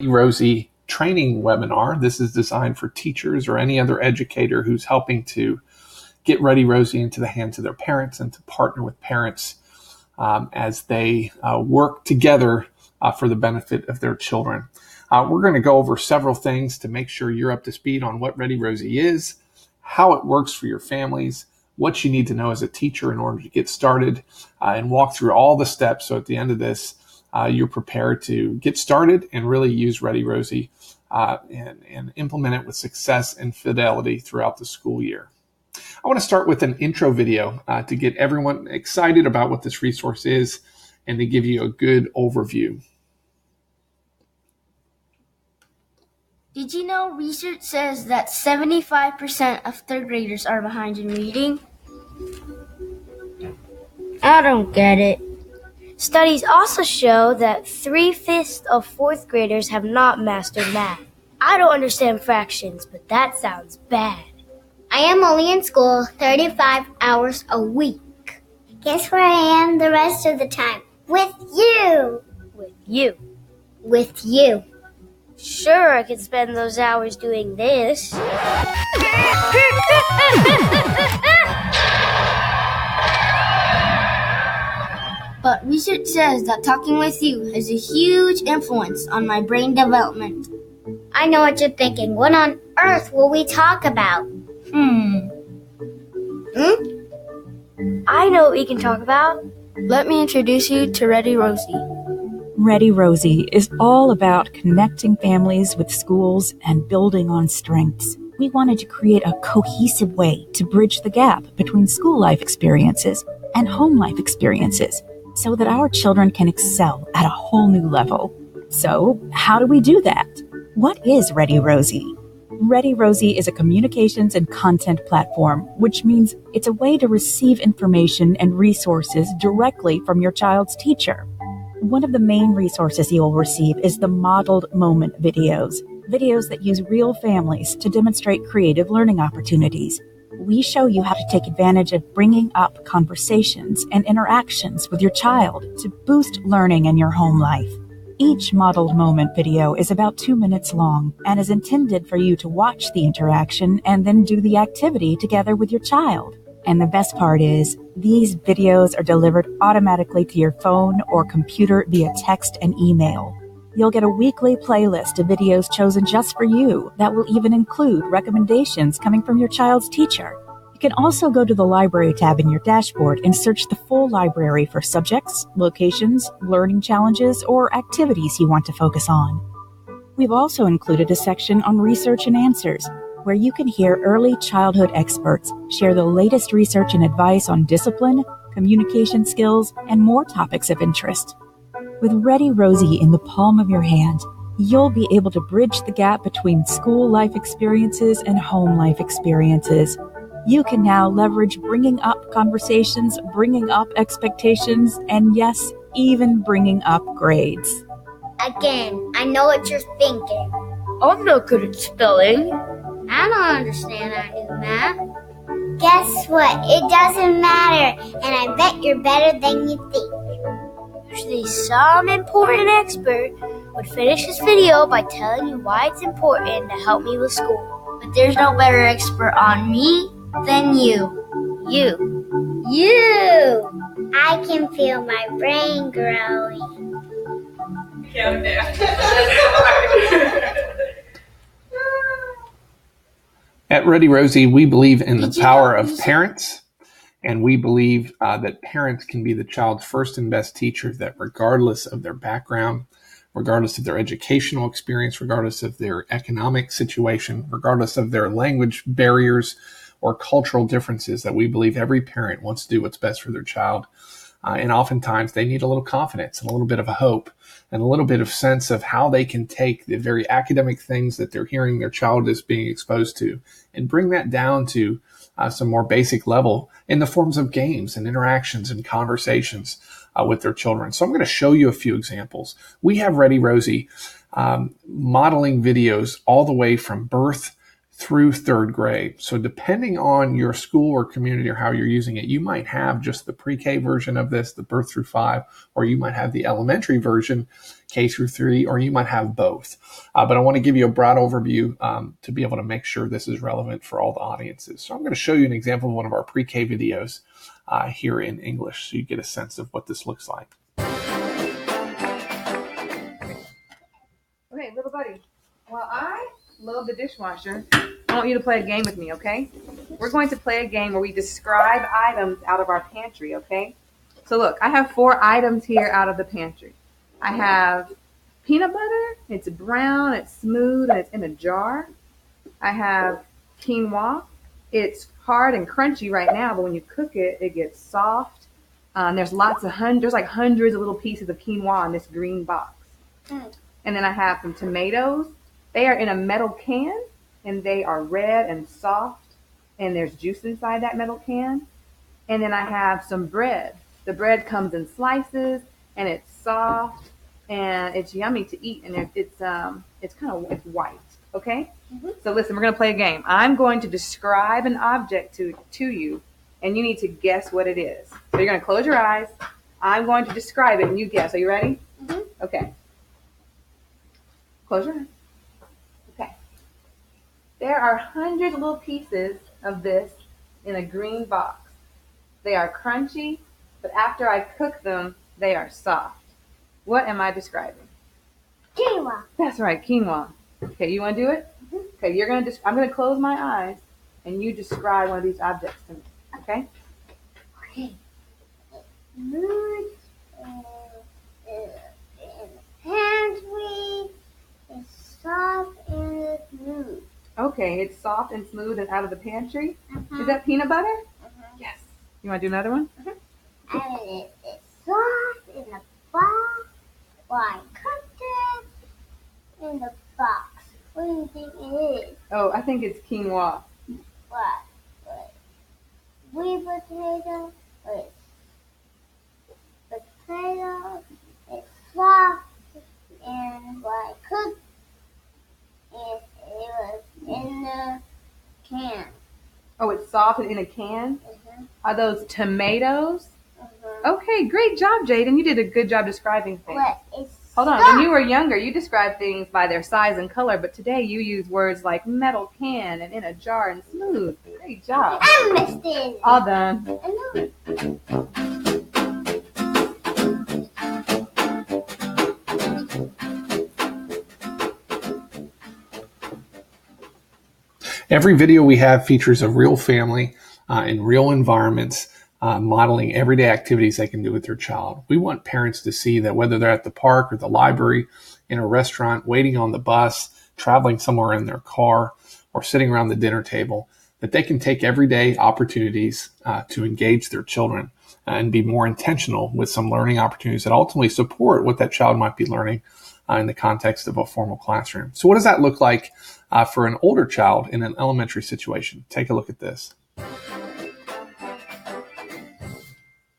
ReadyRosie training webinar. This is designed for teachers or any other educator who's helping to get ReadyRosie into the hands of their parents and to partner with parents as they work together for the benefit of their children. We're going to go over several things to make sure you're up to speed on what ReadyRosie is, how it works for your families, what you need to know as a teacher in order to get started, and walk through all the steps. So at the end of this, you're prepared to get started and really use ReadyRosie and implement it with success and fidelity throughout the school year. I want to start with an intro video to get everyone excited about what this resource is and to give you a good overview. Did you know research says that 75% of third graders are behind in reading? I don't get it. Studies also show that 3/5 of fourth graders have not mastered math. I don't understand fractions, but that sounds bad. I am only in school 35 hours a week. Guess where I am the rest of the time? With you. With you. With you. Sure, I could spend those hours doing this. But research says that talking with you has a huge influence on my brain development. I know what you're thinking. What on earth will we talk about? I know what we can talk about. Let me introduce you to ReadyRosie. ReadyRosie is all about connecting families with schools and building on strengths. We wanted to create a cohesive way to bridge the gap between school life experiences and home life experiences so that our children can excel at a whole new level. So, how do we do that? What is ReadyRosie? ReadyRosie is a communications and content platform, which means it's a way to receive information and resources directly from your child's teacher. One of the main resources you'll receive is the modeled moment videos that use real families to demonstrate creative learning opportunities. We show you how to take advantage of bringing up conversations and interactions with your child to boost learning in your home life. Each modeled moment video is about 2 minutes long and is intended for you to watch the interaction and then do the activity together with your child. And the best part is, these videos are delivered automatically to your phone or computer via text and email. You'll get a weekly playlist of videos chosen just for you that will even include recommendations coming from your child's teacher. You can also go to the library tab in your dashboard and search the full library for subjects, locations, learning challenges, or activities you want to focus on. We've also included a section on research and answers, where you can hear early childhood experts share the latest research and advice on discipline, communication skills, and more topics of interest. With ReadyRosie in the palm of your hand, you'll be able to bridge the gap between school life experiences and home life experiences. You can now leverage bringing up conversations, bringing up expectations, and yes, even bringing up grades. Again, I know what you're thinking. I'm not good at spelling. I don't understand how to do math. Guess what? It doesn't matter, and I bet you're better than you think. Usually some important expert would finish this video by telling you why it's important to help me with school. But there's no better expert on me than you. You! I can feel my brain growing. At ReadyRosie, we believe in the power of parents, and we believe that parents can be the child's first and best teacher, that regardless of their background, regardless of their educational experience, regardless of their economic situation, regardless of their language barriers or cultural differences, that we believe every parent wants to do what's best for their child. And oftentimes they need a little confidence and a little bit of a hope and a little bit of sense of how they can take the very academic things that they're hearing their child is being exposed to and bring that down to some more basic level in the forms of games and interactions and conversations with their children. So I'm going to show you a few examples. We have ReadyRosie modeling videos all the way from birth through third grade. So depending on your school or community or how you're using it, you might have just the pre-K version of this, the birth through 5, or you might have the elementary version, K through 3, or you might have both. But I want to give you a broad overview to be able to make sure this is relevant for all the audiences. So I'm going to show you an example of one of our pre-K videos here in English so you get a sense of what this looks like. Okay, little buddy, while I load the dishwasher, I want you to play a game with me, okay? We're going to play a game where we describe items out of our pantry, okay? So look, I have 4 items here out of the pantry. I have peanut butter, it's brown, it's smooth, and it's in a jar. I have quinoa, it's hard and crunchy right now, but when you cook it, it gets soft. There's like hundreds of little pieces of quinoa in this green box. And then I have some tomatoes. They are in a metal can, and they are red and soft, and there's juice inside that metal can. And then I have some bread. The bread comes in slices, and it's soft, and it's yummy to eat, and it's white. Okay? Mm-hmm. So listen, we're gonna play a game. I'm going to describe an object to you, and you need to guess what it is. So you're gonna close your eyes. I'm going to describe it, and you guess. Are you ready? Mm-hmm. Okay. Close your eyes. Okay. There are hundreds of little pieces of this in a green box. They are crunchy, but after I cook them, they are soft. What am I describing? Quinoa. That's right, quinoa. Okay, you want to do it? Mm-hmm. Okay, I'm gonna close my eyes, and you describe one of these objects to me. Okay? Okay. Smooth in pantry. It's soft and smooth. Okay, it's soft and smooth and out of the pantry. Is that peanut butter? Yes. You want to do another one? And it's soft in the box. Well, I cooked it in the box. What do you think it is? Oh, I think it's quinoa. What? Sweet potato. Potato. It's soft and what I cooked. And it was in the can. Oh, it's soft and in a can? Mm-hmm. Are those tomatoes? Mm-hmm. Okay, great job, Jaden. You did a good job describing things. What? Hold on. When you were younger, you described things by their size and color, but today you use words like metal can and in a jar and smooth. Great job. I missed it. All done. I know. Every video we have features a real family in real environments modeling everyday activities they can do with their child. We want parents to see that whether they're at the park or the library, in a restaurant, waiting on the bus, traveling somewhere in their car, or sitting around the dinner table, that they can take everyday opportunities to engage their children and be more intentional with some learning opportunities that ultimately support what that child might be learning in the context of a formal classroom. So what does that look like for an older child in an elementary situation? Take a look at this.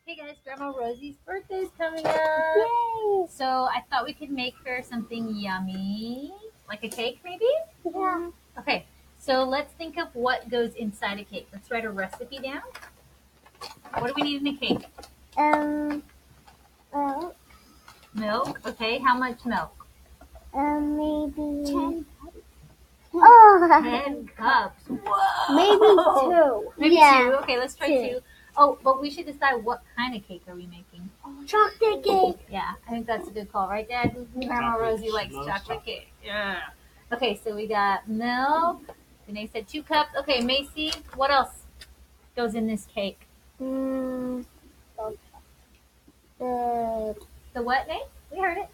Hey guys, Grandma Rosie's birthday's coming up. Yay! So I thought we could make her something yummy, like a cake maybe? Yeah. Okay, so let's think of what goes inside a cake. Let's write a recipe down. What do we need in a cake? Well, Milk. Okay, how much milk? maybe 10 cups. Oh, 10 cups. Whoa. maybe 2. Maybe yeah. 2. Okay, let's try 2. 2. Oh, but we should decide what kind of cake are we making. Chocolate cake. Yeah, I think that's a good call, right, Dad? Grandma Rosie likes chocolate cake. Yeah. Okay, so we got milk. Danae said 2 cups. Okay, Macy, what else goes in this cake? The what, Nate? We heard it.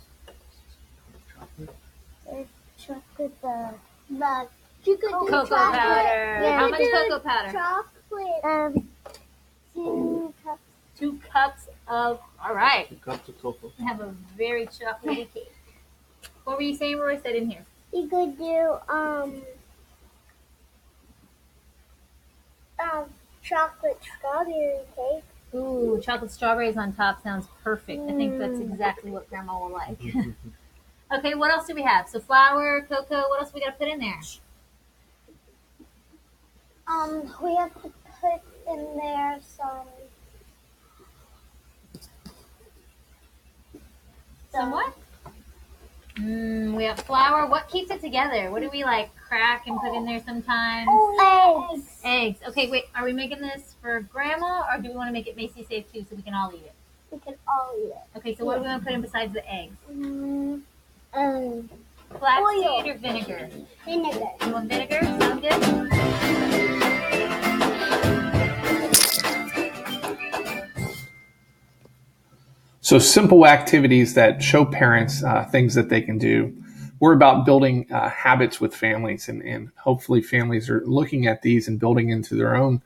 chocolate the you could do Cocoa chocolate. powder. Yeah. How much cocoa powder? Chocolate. 2 cups. 2 cups of. All right. 2 cups of cocoa. We have a very chocolatey cake. What were you saying, Roy? Said in here. You could do chocolate strawberry cake. Ooh, chocolate strawberries on top sounds perfect. I think that's exactly what Grandma will like. Okay, what else do we have? So flour, cocoa. What else we got to put in there? We have to put in there Some what? We have flour. What keeps it together? What do we like crack and put in there sometimes? eggs. Eggs. Okay, wait. Are we making this for Grandma, or do we want to make it Macy safe too, so we can all eat it? We can all eat it. Okay, so what do we want to put in besides the eggs? Oil. Flaxseed or vinegar? Vinegar. You want vinegar? Sound good? So simple activities that show parents things that they can do. We're about building habits with families, and hopefully families are looking at these and building into their own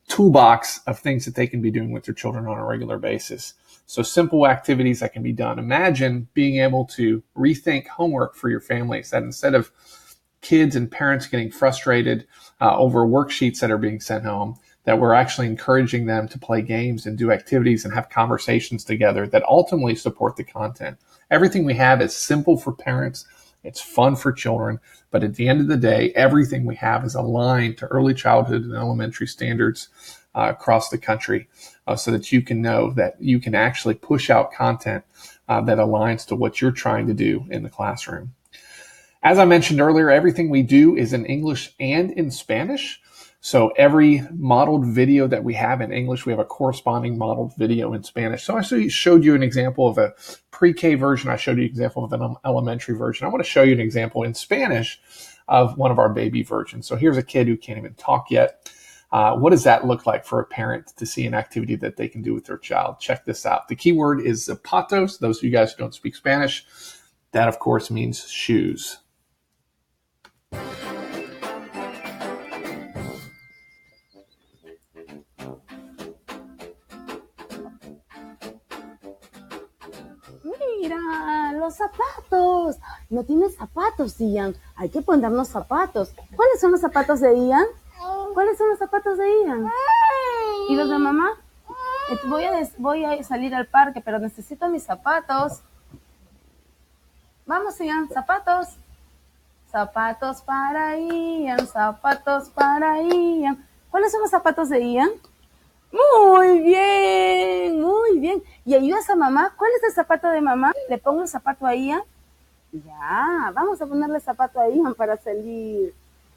toolbox of things that they can be doing with their children on a regular basis. So simple activities that can be done. Imagine being able to rethink homework for your families, that instead of kids and parents getting frustrated over worksheets that are being sent home, that we're actually encouraging them to play games and do activities and have conversations together that ultimately support the content. Everything we have is simple for parents. It's fun for children. But at the end of the day, everything we have is aligned to early childhood and elementary standards across the country, so that you can know that you can actually push out content that aligns to what you're trying to do in the classroom. As I mentioned earlier, everything we do is in English and in Spanish. So every modeled video that we have in English, we have a corresponding modeled video in Spanish. So I showed you an example of a pre-K version. I showed you an example of an elementary version. I want to show you an example in Spanish of one of our baby versions. So here's a kid who can't even talk yet. What does that look like for a parent to see an activity that they can do with their child? Check this out. The key word is zapatos. Those of you guys who don't speak Spanish, that of course means shoes. Mira, los zapatos. No tienes zapatos, Ian. Hay que ponernos zapatos. ¿Cuáles son los zapatos de Ian? ¿Cuáles son los zapatos de Ian? ¿Y los de mamá? Voy a salir al parque, pero necesito mis zapatos. Vamos, Ian, zapatos. Zapatos para Ian, zapatos para Ian. ¿Cuáles son los zapatos de Ian? Muy bien, muy bien. ¿Y ayudas a mamá? ¿Cuál es el zapato de mamá? ¿Le pongo el zapato a Ian? Ya, vamos a ponerle el zapato a Ian para salir.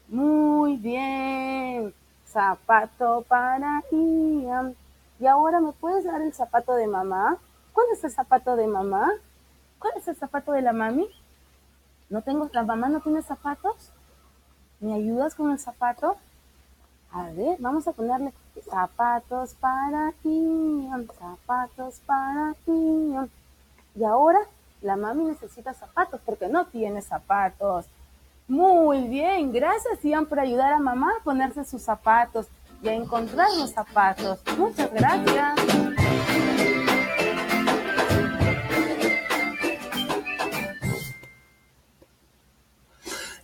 Muy bien. Zapato para Ian. ¿Y ahora me puedes dar el zapato de mamá? ¿Cuál es el zapato de mamá? ¿Cuál es el zapato de la mami? ¿La mamá no tiene zapatos? ¿Me ayudas con el zapato? A ver, vamos a ponerle zapatos para Ian, zapatos para Ian. Y ahora la mami necesita zapatos porque no tiene zapatos. Muy bien, gracias Ian por ayudar a mamá a ponerse sus zapatos y a encontrar los zapatos. Muchas gracias.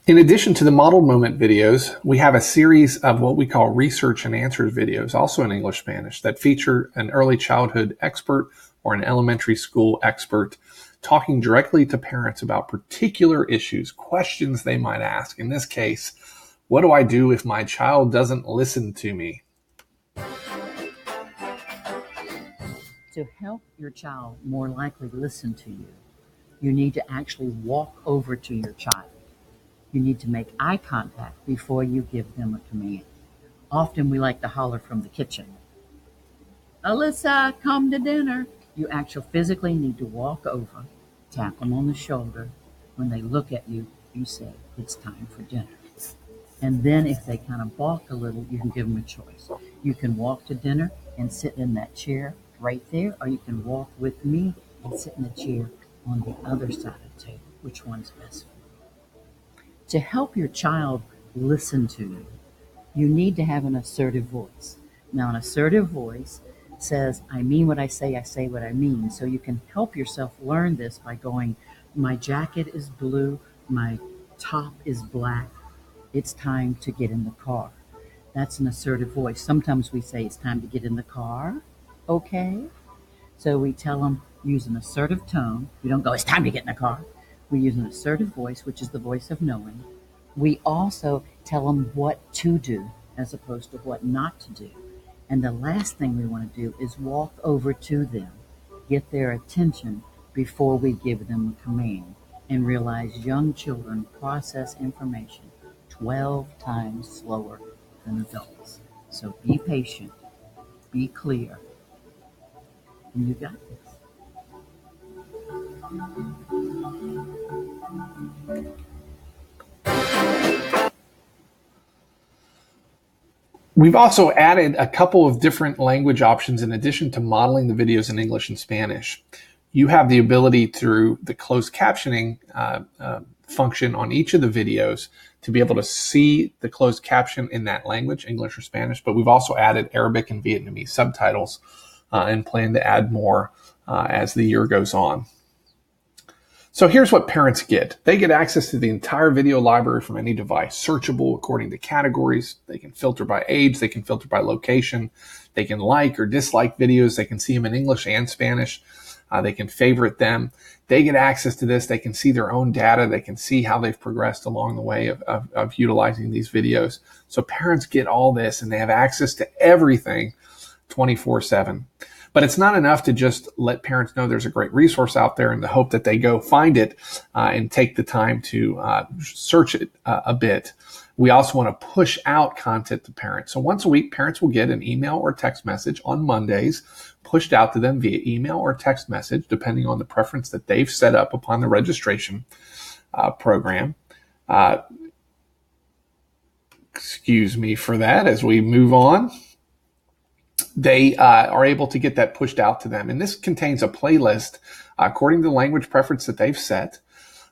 In addition to the modeled moment videos, we have a series of what we call research and answers videos, also in English Spanish, that feature an early childhood expert or an elementary school expert talking directly to parents about particular issues, questions they might ask. In this case, what do I do if my child doesn't listen to me? To help your child more likely listen to you, you need to actually walk over to your child. You need to make eye contact before you give them a command. Often we like to holler from the kitchen. Alyssa, come to dinner. You actually physically need to walk over, tap them on the shoulder. When they look at you, you say, it's time for dinner. And then if they kind of balk a little, you can give them a choice. You can walk to dinner and sit in that chair right there, or you can walk with me and sit in the chair on the other side of the table. Which one's best for you? To help your child listen to you, you need to have an assertive voice. Now, an assertive voice says, I mean what I say what I mean. So you can help yourself learn this by going, my jacket is blue, my top is black, it's time to get in the car. That's an assertive voice. Sometimes we say it's time to get in the car, okay? So we tell them, use an assertive tone. We don't go, it's time to get in the car. We use an assertive voice, which is the voice of knowing. We also tell them what to do. as opposed to what not to do. And the last thing we want to do is walk over to them, get their attention before we give them a command, and realize young children process information 12 times slower than adults. So be patient, be clear, and you got this. We've also added a couple of different language options in addition to modeling the videos in English and Spanish. You have the ability through the closed captioning function on each of the videos to be able to see the closed caption in that language, English or Spanish, but we've also added Arabic and Vietnamese subtitles and plan to add more as the year goes on. So here's what parents get. They get access to the entire video library from any device, searchable according to categories. They can filter by age. They can filter by location. They can like or dislike videos. They can see them in English and Spanish. They can favorite them. They get access to this. They can see their own data. They can see how they've progressed along the way of utilizing these videos. So parents get all this and they have access to everything 24/7. But it's not enough to just let parents know there's a great resource out there and to hope that they go find it and take the time to search it a bit. We also want to push out content to parents. So once a week, parents will get an email or text message on Mondays pushed out to them via email or text message, depending on the preference that they've set up upon the registration program. Excuse me for that as we move on. They are able to get that pushed out to them. And this contains a playlist according to the language preference that they've set,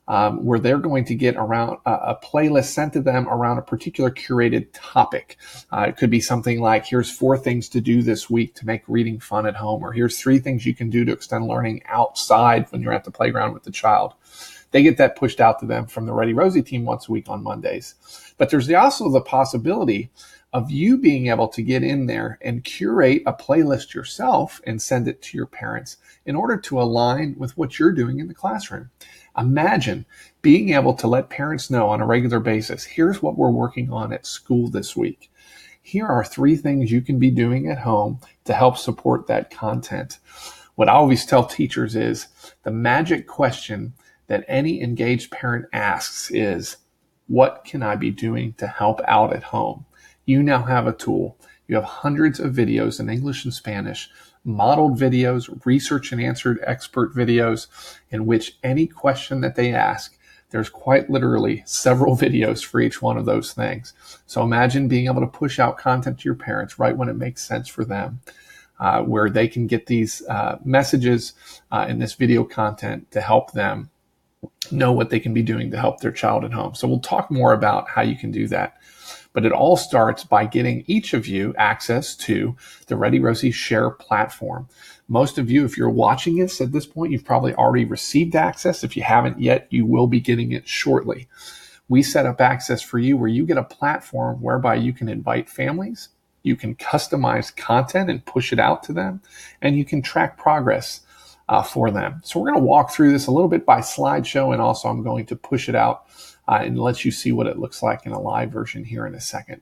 where they're going to get around a playlist sent to them around a particular curated topic. It could be something like, here's 4 things to do this week to make reading fun at home, or here's 3 things you can do to extend learning outside when you're at the playground with the child. They get that pushed out to them from the ReadyRosie team once a week on Mondays. But there's also the possibility of you being able to get in there and curate a playlist yourself and send it to your parents in order to align with what you're doing in the classroom. Imagine being able to let parents know on a regular basis, here's what we're working on at school this week. Here are 3 things you can be doing at home to help support that content. What I always tell teachers is the magic question that any engaged parent asks is, what can I be doing to help out at home? You now have a tool. You have hundreds of videos in English and Spanish, modeled videos, research and answered expert videos, in which any question that they ask, there's quite literally several videos for each one of those things. So imagine being able to push out content to your parents right when it makes sense for them, where they can get these messages in this video content to help them know what they can be doing to help their child at home. So we'll talk more about how you can do that. But it all starts by getting each of you access to the ReadyRosie Share platform. Most of you, if you're watching this at this point, you've probably already received access. If you haven't yet, you will be getting it shortly. We set up access for you where you get a platform whereby you can invite families, you can customize content and push it out to them, and you can track progress for them. So we're going to walk through this a little bit by slideshow, and also I'm going to push it out and let you see what it looks like in a live version here in a second.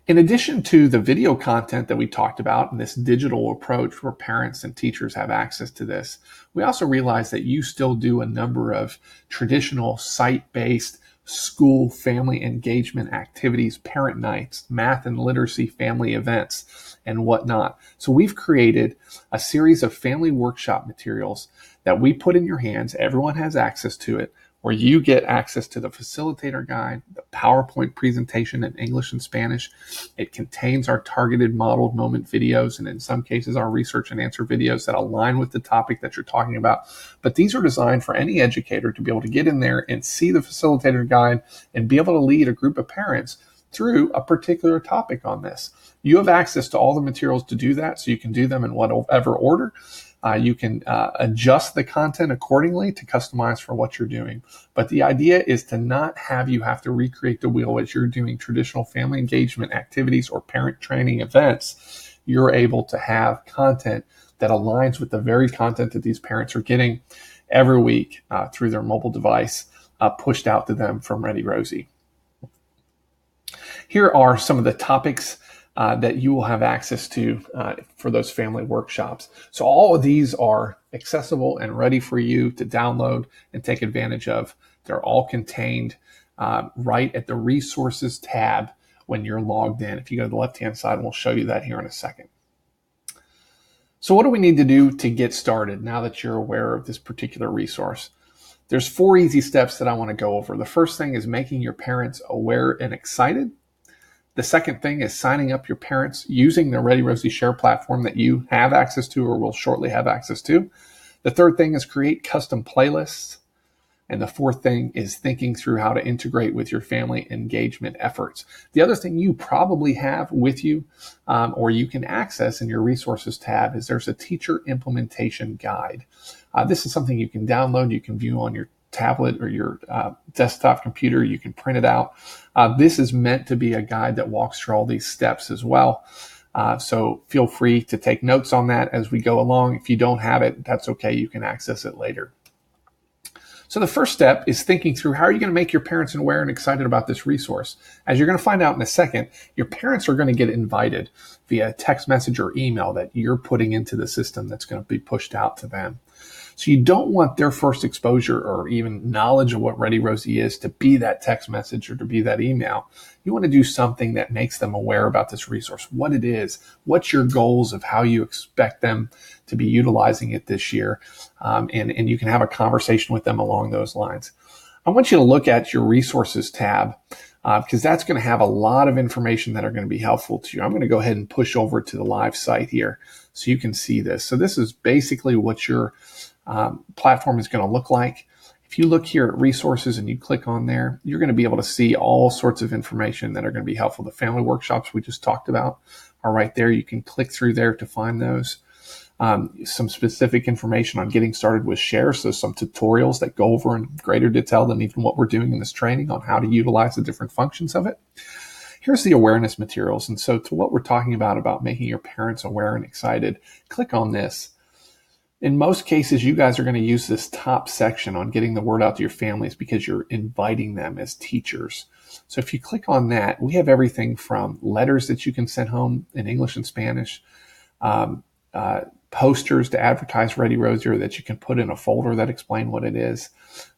In addition to the video content that we talked about and this digital approach where parents and teachers have access to this, we also realize that you still do a number of traditional site-based school family engagement activities, parent nights, math and literacy family events, and whatnot. So we've created a series of family workshop materials that we put in your hands. Everyone has access to it, where you get access to the facilitator guide, the PowerPoint presentation in English and Spanish. It contains our targeted modeled moment videos, and in some cases our research and answer videos that align with the topic that you're talking about. But these are designed for any educator to be able to get in there and see the facilitator guide and be able to lead a group of parents through a particular topic on this. You have access to all the materials to do that, so you can do them in whatever order. You can adjust the content accordingly to customize for what you're doing. But the idea is to not have you have to recreate the wheel as you're doing traditional family engagement activities or parent training events. You're able to have content that aligns with the very content that these parents are getting every week through their mobile device pushed out to them from ReadyRosie. Here are some of the topics that you will have access to for those family workshops. So all of these are accessible and ready for you to download and take advantage of. They're all contained right at the resources tab when you're logged in. If you go to the left-hand side, we'll show you that here in a second. So what do we need to do to get started now that you're aware of this particular resource? There's 4 easy steps that I want to go over. The first thing is making your parents aware and excited. The second thing is signing up your parents using the ReadyRosie Share platform that you have access to or will shortly have access to. The third thing is create custom playlists. And the fourth thing is thinking through how to integrate with your family engagement efforts. The other thing you probably have with you or you can access in your resources tab is there's a teacher implementation guide. This is something you can download, you can view on your tablet or your desktop computer, you can print it out. This is meant to be a guide that walks through all these steps as well. So feel free to take notes on that as we go along. If you don't have it, that's okay, you can access it later. So the first step is thinking through how are you going to make your parents aware and excited about this resource. As you're going to find out in a second, your parents are going to get invited via text message or email that you're putting into the system that's going to be pushed out to them. So you don't want their first exposure or even knowledge of what ReadyRosie is to be that text message or to be that email. You want to do something that makes them aware about this resource, what it is, what's your goals of how you expect them to be utilizing it this year, and you can have a conversation with them along those lines. I want you to look at your resources tab because that's going to have a lot of information that are going to be helpful to you. I'm going to go ahead and push over to the live site here so you can see this. So this is basically what your platform is going to look like. If you look here at resources and you click on there, you're going to be able to see all sorts of information that are going to be helpful. The family workshops we just talked about are right there. You can click through there to find those. Some specific information on getting started with Share. So some tutorials that go over in greater detail than even what we're doing in this training on how to utilize the different functions of it. Here's the awareness materials. And so to what we're talking about making your parents aware and excited, click on this. In most cases, you guys are going to use this top section on getting the word out to your families because you're inviting them as teachers. So if you click on that, we have everything from letters that you can send home in English and Spanish, posters to advertise ReadyRosie or that you can put in a folder that explain what it is.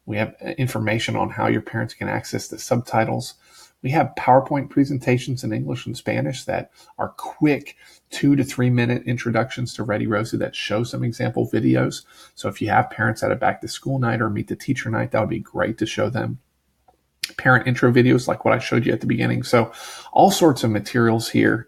We have information on how your parents can access the subtitles. We have PowerPoint presentations in English and Spanish that are quick 2 to 3 minute introductions to ReadyRosie that show some example videos. So if you have parents at a back to school night or meet the teacher night, that would be great to show them. Parent intro videos like what I showed you at the beginning. So all sorts of materials here.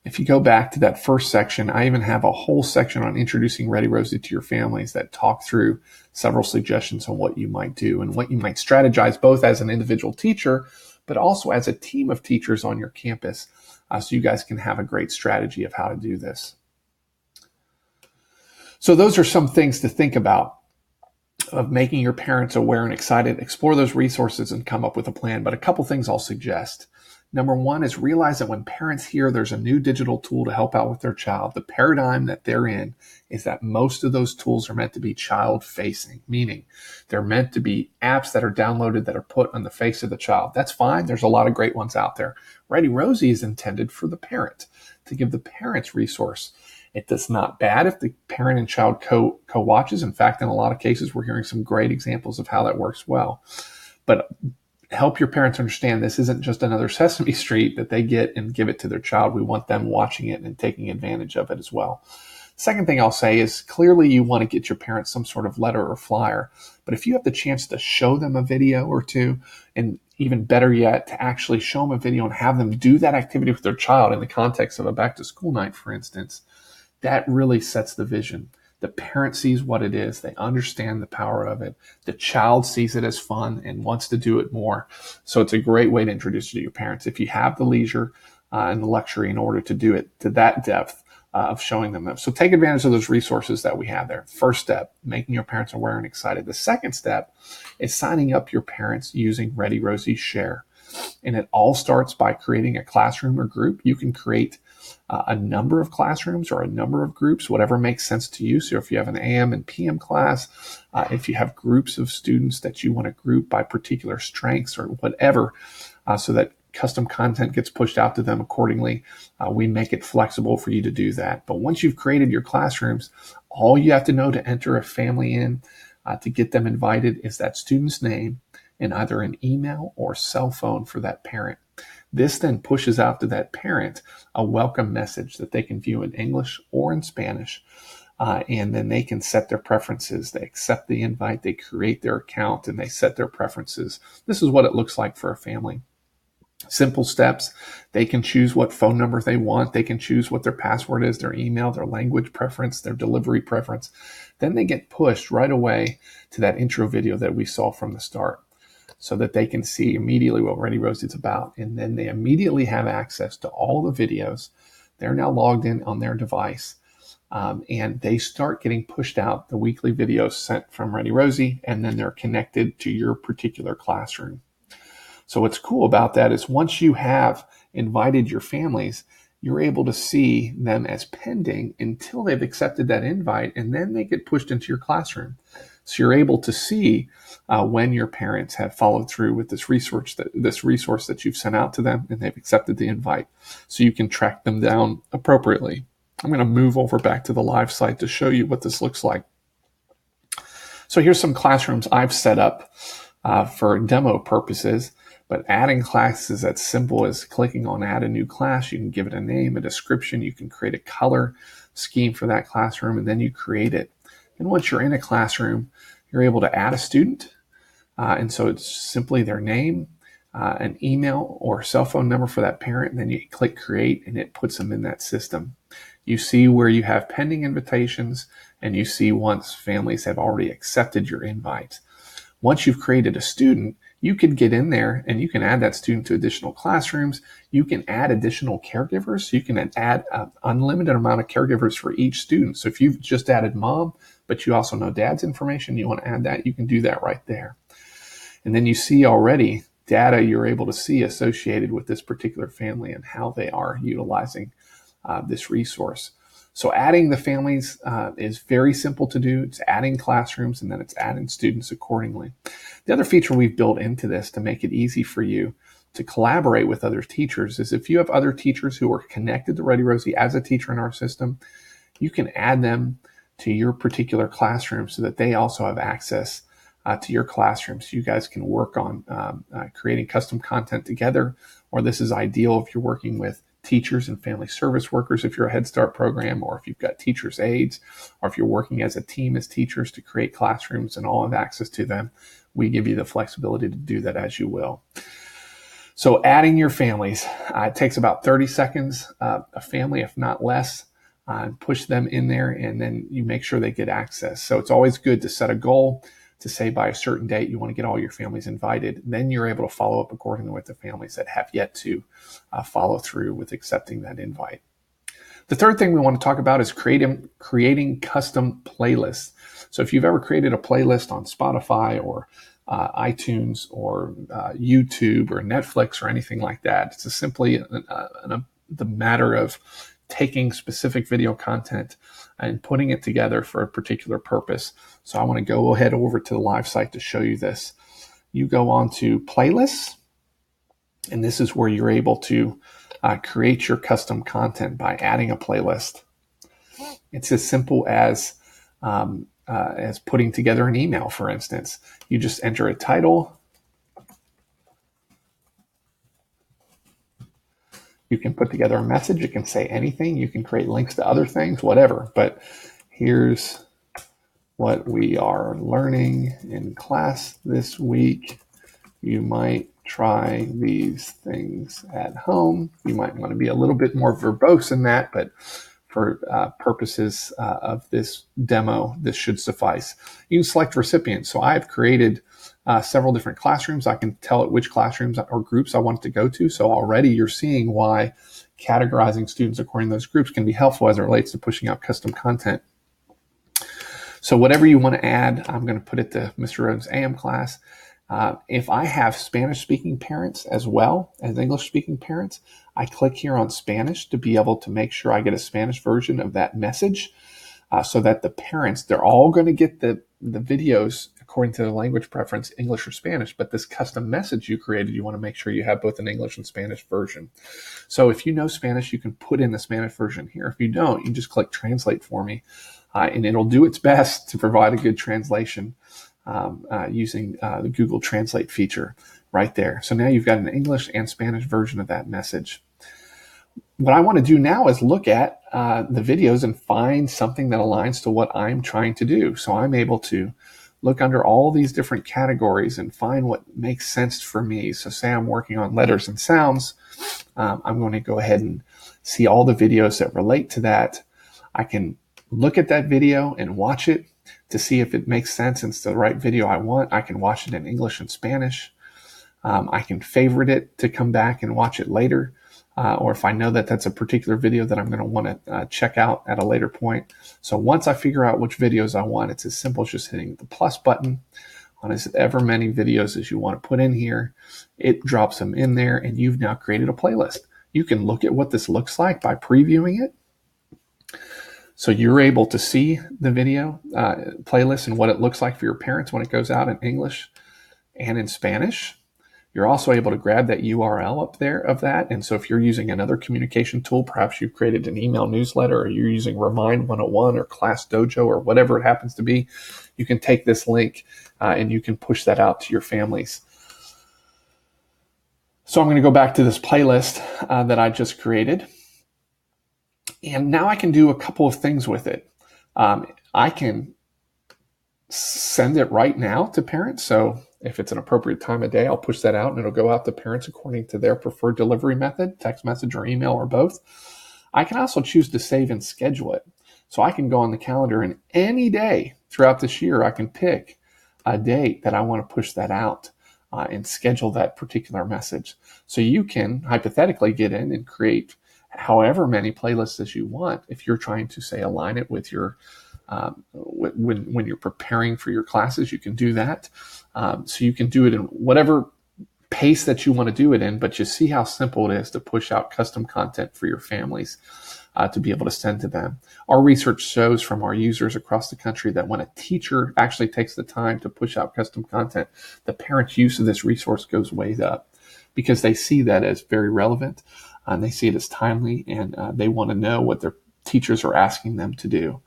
If you go back to that first section, I even have a whole section on introducing ReadyRosie to your families that talk through several suggestions on what you might do and what you might strategize both as an individual teacher, but also as a team of teachers on your campus so you guys can have a great strategy of how to do this. So those are some things to think about of making your parents aware and excited. Explore those resources and come up with a plan. But a couple things I'll suggest. Number one is realize that when parents hear there's a new digital tool to help out with their child, the paradigm that they're in is that most of those tools are meant to be child-facing, meaning they're meant to be apps that are downloaded that are put on the face of the child. That's fine. There's a lot of great ones out there. ReadyRosie is intended for the parent, to give the parents resource. It does not bad if the parent and child co-watches. In fact, in a lot of cases, we're hearing some great examples of how that works well. But help your parents understand this isn't just another Sesame Street that they get and give it to their child. We want them watching it and taking advantage of it as well. Second thing I'll say is clearly you want to get your parents some sort of letter or flyer. But if you have the chance to show them a video or two, and even better yet, to actually show them a video and have them do that activity with their child in the context of a back to school night, for instance, that really sets the vision. The parent sees what it is. They understand the power of it. The child sees it as fun and wants to do it more. So it's a great way to introduce you to your parents. If you have the leisure and the luxury in order to do it to that depth of showing them. So take advantage of those resources that we have there. First step, making your parents aware and excited. The second step is signing up your parents using ReadyRosie Share. And it all starts by creating a classroom or group. You can create a number of classrooms or a number of groups, whatever makes sense to you. So if you have an AM and PM class, if you have groups of students that you want to group by particular strengths or whatever, so that custom content gets pushed out to them accordingly. We make it flexible for you to do that. But once you've created your classrooms, all you have to know to enter a family in to get them invited is that student's name and either an email or cell phone for that parent. This then pushes out to that parent a welcome message that they can view in English or in Spanish. And then they can set their preferences. They accept the invite, they create their account, and they set their preferences. This is what it looks like for a family. Simple steps. They can choose what phone number they want. They can choose what their password is, their email, their language preference, their delivery preference. Then they get pushed right away to that intro video that we saw from the start, so that they can see immediately what ReadyRosie is about. And then they immediately have access to all the videos. They're now logged in on their device. And they start getting pushed out the weekly videos sent from ReadyRosie, and then they're connected to your particular classroom. So what's cool about that is once you have invited your families, you're able to see them as pending until they've accepted that invite, and then they get pushed into your classroom. So you're able to see when your parents have followed through with this resource that you've sent out to them, and they've accepted the invite. So you can track them down appropriately. I'm going to move over back to the live site to show you what this looks like. So here's some classrooms I've set up for demo purposes, but adding classes is as simple as clicking on add a new class. You can give it a name, a description. You can create a color scheme for that classroom, and then you create it. And once you're in a classroom, you're able to add a student. And so it's simply their name, an email or cell phone number for that parent, and then you click create, and it puts them in that system. You see where you have pending invitations, and you see once families have already accepted your invite. Once you've created a student, you can get in there and you can add that student to additional classrooms. You can add additional caregivers. You can add an unlimited amount of caregivers for each student. So if you've just added mom, but you also know dad's information, you want to add that, you can do that right there. And then you see already data you're able to see associated with this particular family and how they are utilizing this resource. So adding the families is very simple to do. It's adding classrooms, and then it's adding students accordingly. The other feature we've built into this to make it easy for you to collaborate with other teachers is if you have other teachers who are connected to ReadyRosie as a teacher in our system, you can add them to your particular classroom so that they also have access to your classroom. So you guys can work on creating custom content together, or this is ideal if you're working with teachers and family service workers if you're a Head Start program, or if you've got teachers' aides, or if you're working as a team as teachers to create classrooms and all have access to them. We give you the flexibility to do that as you will. So adding your families, it takes about 30 seconds, a family, if not less, push them in there, and then you make sure they get access. So it's always good to set a goal to say by a certain date you want to get all your families invited. Then you're able to follow up accordingly with the families that have yet to follow through with accepting that invite. The third thing we want to talk about is creating custom playlists. So if you've ever created a playlist on Spotify or iTunes or YouTube or Netflix or anything like that, it's simply the matter of taking specific video content and putting it together for a particular purpose. So I want to go ahead over to the live site to show you this. You go on to playlists, and this is where you're able to create your custom content by adding a playlist. It's as simple as putting together an email, for instance. You just enter a title. You can put together a message. You can say anything. You can create links to other things, whatever. But here's what we are learning in class this week. You might try these things at home. You might want to be a little bit more verbose in that, but for purposes of this demo, this should suffice. You can select recipients. So I've created several different classrooms. I can tell it which classrooms or groups I want it to go to. So already you're seeing why categorizing students according to those groups can be helpful as it relates to pushing out custom content. So whatever you want to add, I'm going to put it to Mr. Rhodes' AM class. If I have Spanish-speaking parents as well as English-speaking parents, I click here on Spanish to be able to make sure I get a Spanish version of that message. so that the parents, they're all going to get the videos according to their language preference, English or Spanish, but this custom message you created, you want to make sure you have both an English and Spanish version. So if you know Spanish, you can put in the Spanish version here. If you don't, you just click translate for me, and it'll do its best to provide a good translation using the Google Translate feature right there. So now you've got an English and Spanish version of that message. What I want to do now is look at the videos and find something that aligns to what I'm trying to do. So I'm able to look under all these different categories and find what makes sense for me. So say I'm working on letters and sounds. I'm going to go ahead and see all the videos that relate to that. I can look at that video and watch it to see if it makes sense and it's the right video I want. I can watch it in English and Spanish. I can favorite it to come back and watch it later. Or if I know that that's a particular video that I'm going to want to check out at a later point. So once I figure out which videos I want, it's as simple as just hitting the plus button on as ever many videos as you want to put in here. It drops them in there, and you've now created a playlist. You can look at what this looks like by previewing it. So you're able to see the video playlist and what it looks like for your parents when it goes out in English and in Spanish. You're also able to grab that URL up there of that. And so if you're using another communication tool, perhaps you've created an email newsletter, or you're using Remind 101 or Class Dojo or whatever it happens to be, you can take this link and you can push that out to your families. So I'm going to go back to this playlist that I just created. And now I can do a couple of things with it. I can send it right now to parents. So if it's an appropriate time of day, I'll push that out and it'll go out to parents according to their preferred delivery method, text message or email or both. I can also choose to save and schedule it. So I can go on the calendar and any day throughout this year, I can pick a date that I want to push that out and schedule that particular message. So you can hypothetically get in and create however many playlists as you want if you're trying to, say, align it with your when you're preparing for your classes. You can do that. So you can do it in whatever pace that you want to do it in, but you see how simple it is to push out custom content for your families to be able to send to them. Our research shows from our users across the country that when a teacher actually takes the time to push out custom content, the parents' use of this resource goes way up because they see that as very relevant and they see it as timely, and they want to know what their teachers are asking them to do.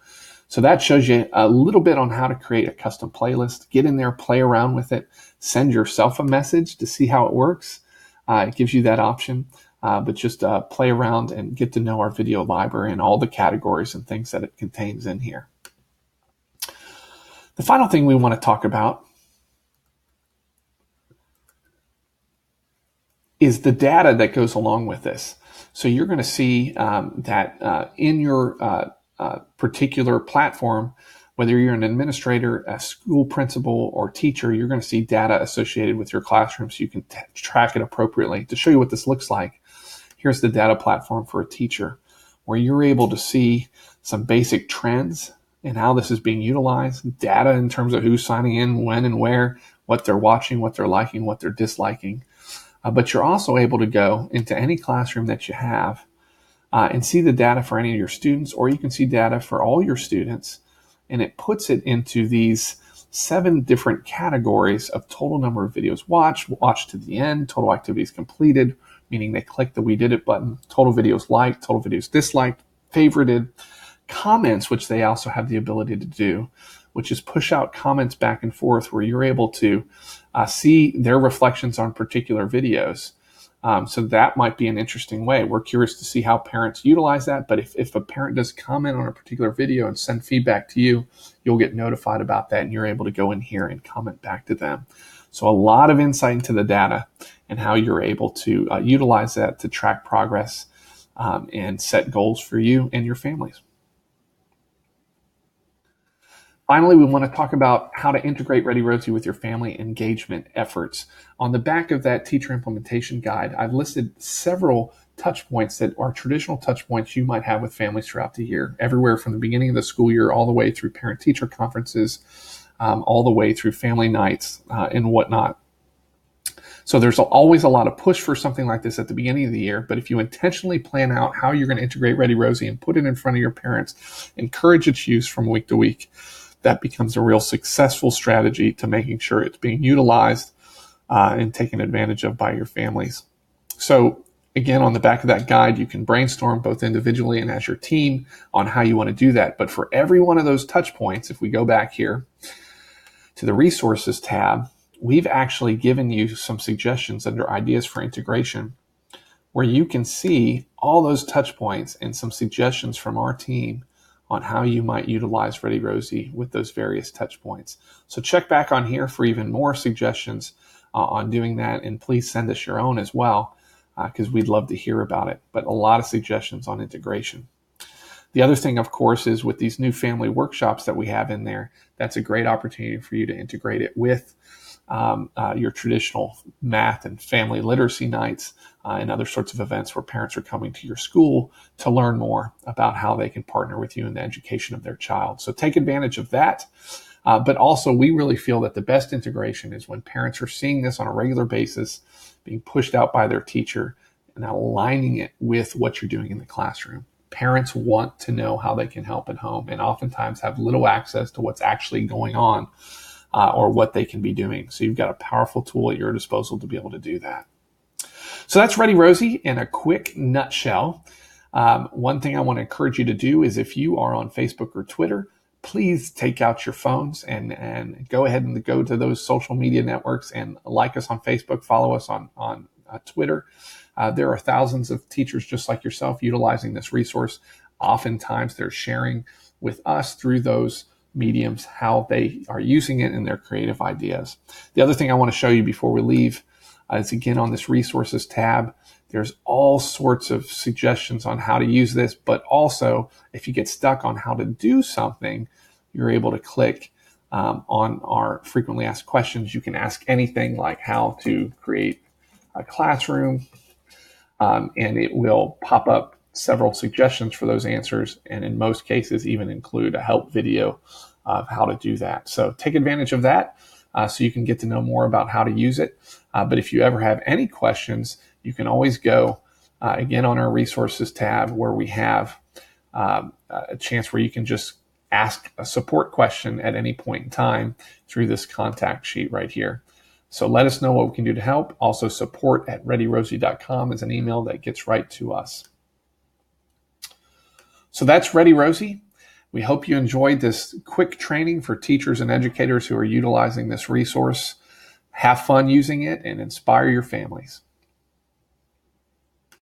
So that shows you a little bit on how to create a custom playlist. Get in there, play around with it, send yourself a message to see how it works. It gives you that option, but just play around and get to know our video library and all the categories and things that it contains in here. The final thing we want to talk about is the data that goes along with this. So you're going to see that in your particular platform, whether you're an administrator, a school principal, or teacher, you're going to see data associated with your classroom so you can track it appropriately. To show you what this looks like, here's the data platform for a teacher, where you're able to see some basic trends and how this is being utilized, data in terms of who's signing in, when and where, what they're watching, what they're liking, what they're disliking. But you're also able to go into any classroom that you have and see the data for any of your students, or you can see data for all your students, and it puts it into these 7 different categories of total number of videos watched to the end, total activities completed, meaning they clicked the We Did It button, total videos liked, total videos disliked, favorited, comments, which they also have the ability to do, which is push out comments back and forth where you're able to see their reflections on particular videos. So that might be an interesting way. We're curious to see how parents utilize that. But if a parent does comment on a particular video and send feedback to you, you'll get notified about that, and you're able to go in here and comment back to them. So a lot of insight into the data and how you're able to utilize that to track progress and set goals for you and your families. Finally, we want to talk about how to integrate ReadyRosie with your family engagement efforts. On the back of that teacher implementation guide, I've listed several touch points that are traditional touch points you might have with families throughout the year, everywhere from the beginning of the school year all the way through parent-teacher conferences, all the way through family nights and whatnot. So there's always a lot of push for something like this at the beginning of the year, but if you intentionally plan out how you're going to integrate ReadyRosie and put it in front of your parents, encourage its use from week to week, that becomes a real successful strategy to making sure it's being utilized and taken advantage of by your families. So again, on the back of that guide, you can brainstorm both individually and as your team on how you want to do that. But for every one of those touch points, if we go back here to the resources tab, we've actually given you some suggestions under ideas for integration where you can see all those touch points and some suggestions from our team on how you might utilize ReadyRosie with those various touch points. So check back on here for even more suggestions on doing that, and please send us your own as well because we'd love to hear about it. But a lot of suggestions on integration. The other thing, of course, is with these new family workshops that we have in there, that's a great opportunity for you to integrate it with your traditional math and family literacy nights and other sorts of events where parents are coming to your school to learn more about how they can partner with you in the education of their child. So take advantage of that. But also, we really feel that the best integration is when parents are seeing this on a regular basis, being pushed out by their teacher, and aligning it with what you're doing in the classroom. Parents want to know how they can help at home and oftentimes have little access to what's actually going on or what they can be doing. So you've got a powerful tool at your disposal to be able to do that. So that's ReadyRosie in a quick nutshell. One thing I want to encourage you to do is if you are on Facebook or Twitter, please take out your phones and go ahead and go to those social media networks and like us on Facebook, follow us on Twitter. There are thousands of teachers just like yourself utilizing this resource. Oftentimes they're sharing with us through those mediums how they are using it in their creative ideas. The other thing I want to show you before we leave is again on this resources tab. There's all sorts of suggestions on how to use this, but also if you get stuck on how to do something, you're able to click on our frequently asked questions. You can ask anything like how to create a classroom, and it will pop up several suggestions for those answers, and in most cases even include a help video of how to do that. So take advantage of that so you can get to know more about how to use it. But if you ever have any questions, you can always go again on our resources tab where we have a chance where you can just ask a support question at any point in time through this contact sheet right here. So let us know what we can do to help. Also, support@readyrosie.com is an email that gets right to us. So that's ReadyRosie. We hope you enjoyed this quick training for teachers and educators who are utilizing this resource. Have fun using it and inspire your families.